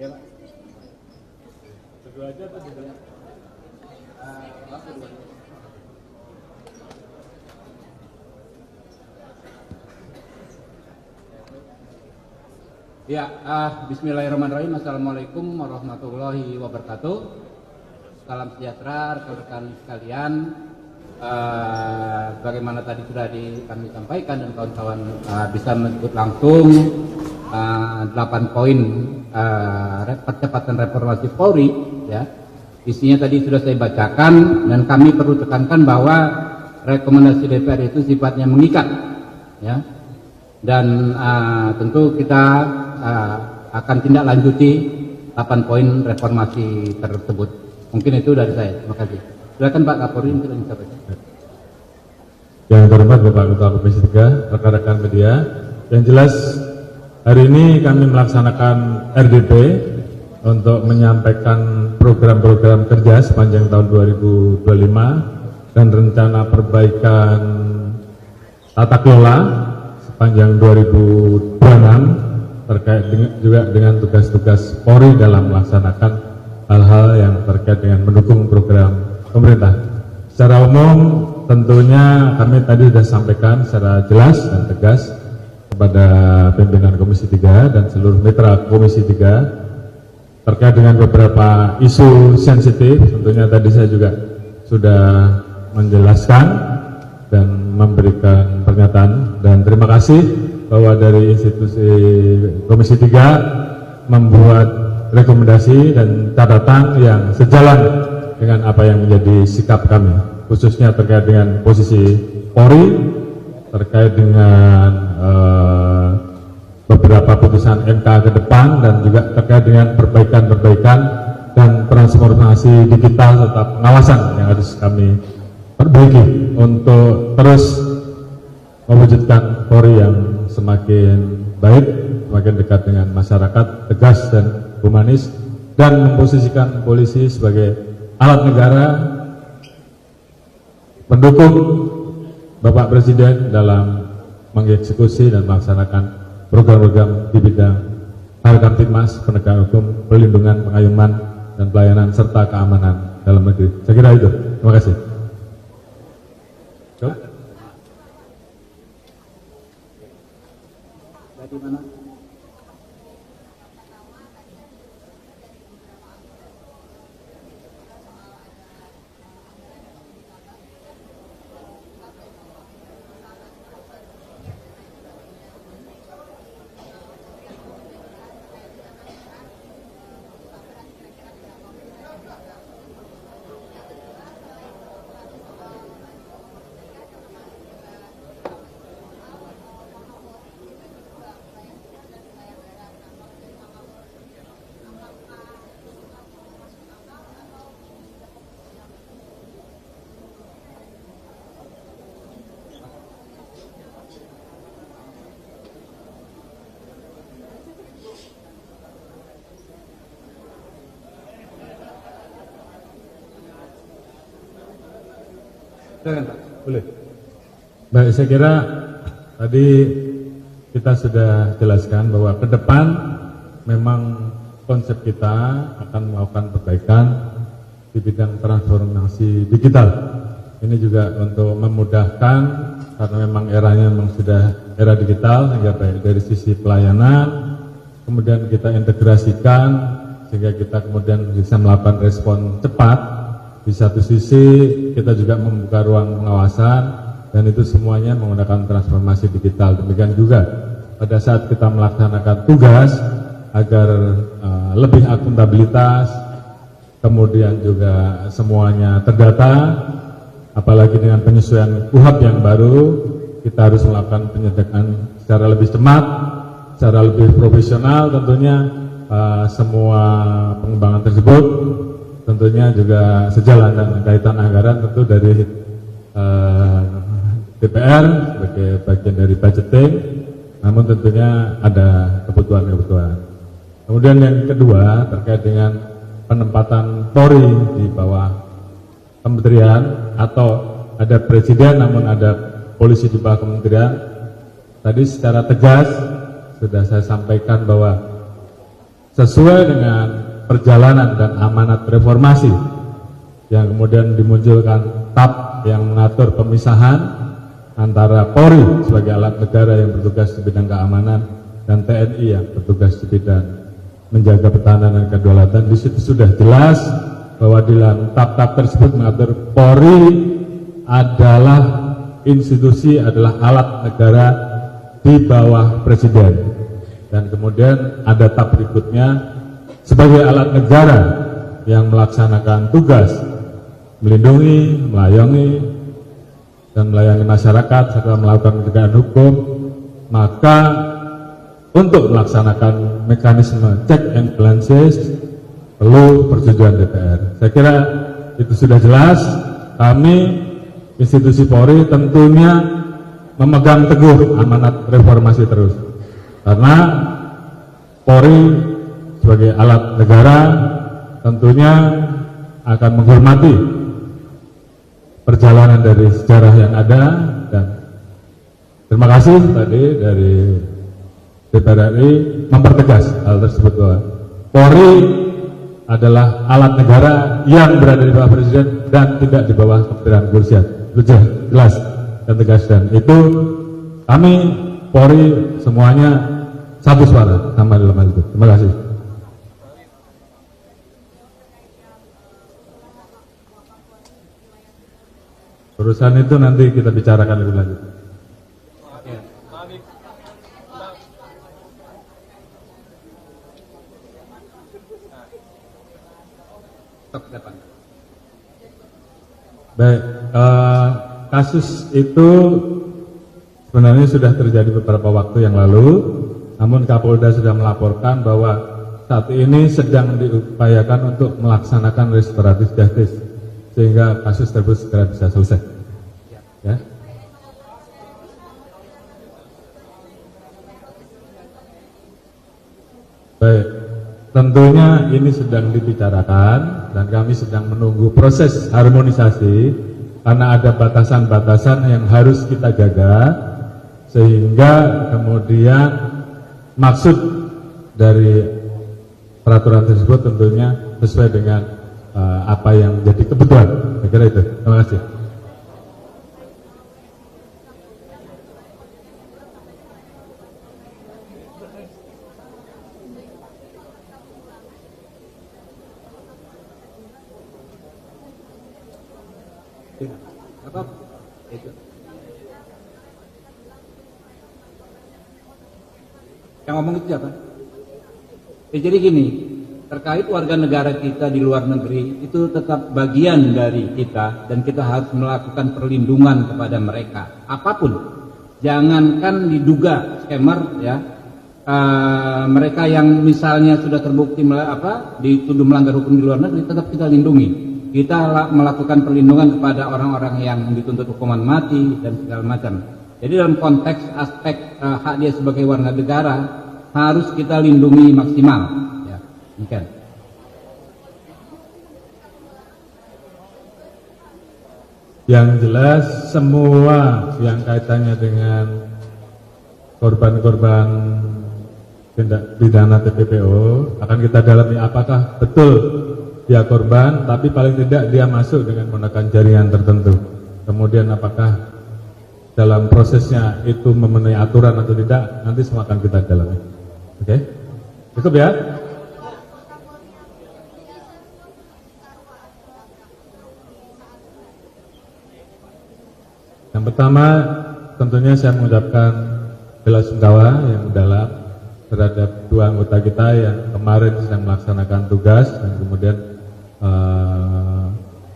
Ya, Pak. Berdua aja atau berdua? Ya, bismillahirrahmanirrahim. Assalamualaikum warahmatullahi wabarakatuh. Salam sejahtera rekan-rekan sekalian. Bagaimana tadi sudah kami sampaikan dan kawan-kawan bisa mengikut langsung 8 poin percepatan reformasi Polri, ya. Isinya tadi sudah saya bacakan dan kami perlu tekankan bahwa rekomendasi DPR itu sifatnya mengikat, ya. Dan tentu kita akan tindak lanjuti 8 poin reformasi tersebut. Mungkin itu dari saya. Terima kasih. Silakan Pak Kapolri untuk menyampaikan. Yang terhormat Bapak Ketua Komisi 3, rekan-rekan media, yang jelas hari ini kami melaksanakan RDP untuk menyampaikan program-program kerja sepanjang tahun 2025 dan rencana perbaikan tata kelola sepanjang 2026 terkait juga dengan tugas-tugas Polri dalam melaksanakan hal-hal yang terkait dengan mendukung program pemerintah. Secara umum tentunya kami tadi sudah sampaikan secara jelas dan tegas kepada pimpinan Komisi 3 dan seluruh mitra Komisi 3 terkait dengan beberapa isu sensitif. Tentunya tadi saya juga sudah menjelaskan dan memberikan pernyataan, dan terima kasih bahwa dari institusi Komisi 3 membuat rekomendasi dan catatan yang sejalan dengan apa yang menjadi sikap kami, khususnya terkait dengan posisi Polri, terkait dengan beberapa putusan MK ke depan, dan juga terkait dengan perbaikan-perbaikan dan transformasi digital serta pengawasan yang harus kami perbaiki untuk terus mewujudkan Polri yang semakin baik, semakin dekat dengan masyarakat, tegas dan humanis, dan memposisikan polisi sebagai alat negara pendukung Bapak Presiden dalam mengeksekusi dan melaksanakan program-program di bidang hal kamtipmas, penegakan hukum, perlindungan, pengayoman, dan pelayanan serta keamanan dalam negeri. Saya kira itu. Terima kasih. Di mana? Boleh. Baik, saya kira tadi kita sudah jelaskan bahwa ke depan memang konsep kita akan melakukan perbaikan di bidang transformasi digital. Ini juga untuk memudahkan, karena memang eranya memang sudah era digital, sehingga baik dari sisi pelayanan, kemudian kita integrasikan sehingga kita kemudian bisa melakukan respon cepat. Di satu sisi kita juga membuka ruang pengawasan, dan itu semuanya menggunakan transformasi digital. Demikian juga pada saat kita melaksanakan tugas agar lebih akuntabilitas, kemudian juga semuanya terdata, apalagi dengan penyesuaian KUHP yang baru, kita harus melakukan penyedakan secara lebih cepat, secara lebih profesional. Tentunya semua pengembangan tersebut tentunya juga sejalan dengan kaitan anggaran tentu dari DPR sebagai bagian dari budgeting, namun tentunya ada kebutuhan-kebutuhan. Kemudian yang kedua terkait dengan penempatan Polri di bawah kementerian, atau ada presiden namun ada polisi di bawah kementerian. Tadi secara tegas sudah saya sampaikan bahwa sesuai dengan perjalanan dan amanat reformasi yang kemudian dimunculkan TAP yang mengatur pemisahan antara Polri sebagai alat negara yang bertugas di bidang keamanan dan TNI yang bertugas di bidang menjaga pertahanan dan kedaulatan. Di situ sudah jelas bahwa di dalam TAP-TAP tersebut mengatur Polri adalah institusi, adalah alat negara di bawah Presiden. Dan kemudian ada TAP berikutnya sebagai alat negara yang melaksanakan tugas melindungi, melayani, dan melayani masyarakat serta melakukan penegakan hukum, maka untuk melaksanakan mekanisme check and balances perlu persetujuan DPR. Saya kira itu sudah jelas. Kami institusi Polri tentunya memegang teguh amanat reformasi terus, karena Polri sebagai alat negara tentunya akan menghormati perjalanan dari sejarah yang ada. Dan terima kasih tadi dari DPR RI mempertegas hal tersebut bahwa Polri adalah alat negara yang berada di bawah Presiden dan tidak di bawah Kementerian Kepolisian. Itu jelas dan tegas, dan itu kami Polri semuanya satu suara sama dalam hal itu. Terima kasih. Urusan itu nanti kita bicarakan lebih lanjut. Baik, kasus itu sebenarnya sudah terjadi beberapa waktu yang lalu, namun Kapolda sudah melaporkan bahwa saat ini sedang diupayakan untuk melaksanakan restoratif justice sehingga kasus tersebut segera bisa selesai. Ya. Baik, tentunya ini sedang dibicarakan dan kami sedang menunggu proses harmonisasi karena ada batasan-batasan yang harus kita jaga sehingga kemudian maksud dari peraturan tersebut tentunya sesuai dengan apa yang jadi kebutuhan. Saya kira itu. Terima kasih. Apa? Itu. Yang ngomong itu siapa? Jadi gini, terkait warga negara kita di luar negeri itu tetap bagian dari kita dan kita harus melakukan perlindungan kepada mereka. Apapun, jangankan diduga scammer ya, mereka yang misalnya sudah terbukti dituduh melanggar hukum di luar negeri tetap kita lindungi. Kita melakukan perlindungan kepada orang-orang yang dituntut hukuman mati dan segala macam. Jadi dalam konteks aspek hak dia sebagai warga negara harus kita lindungi maksimal. Ya, demikian. Yang jelas semua yang kaitannya dengan korban-korban tindak pidana TPPO akan kita dalami apakah betul dia korban, tapi paling tidak dia masuk dengan menggunakan jaringan tertentu. Kemudian apakah dalam prosesnya itu memenuhi aturan atau tidak, nanti semua akan kita dalami. Oke? Cukup ya? Yang pertama, tentunya saya mengucapkan bela sungkawa yang mendalam terhadap dua anggota kita yang kemarin sedang melaksanakan tugas dan kemudian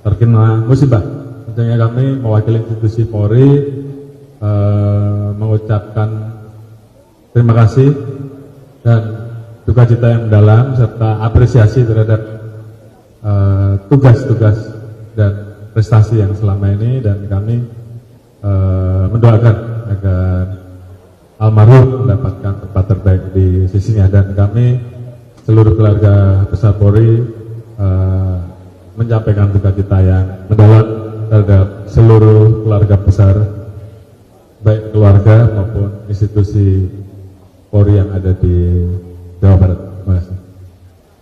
terkena musibah. Tentunya kami mewakili institusi Polri mengucapkan terima kasih dan duka cita yang mendalam serta apresiasi terhadap tugas-tugas dan prestasi yang selama ini, dan kami mendoakan agar almarhum mendapatkan tempat terbaik di sisinya, dan kami seluruh keluarga besar Polri menyampaikan duka cita yang mendalam terhadap seluruh keluarga besar, baik keluarga maupun institusi Polri yang ada di Jawa Barat.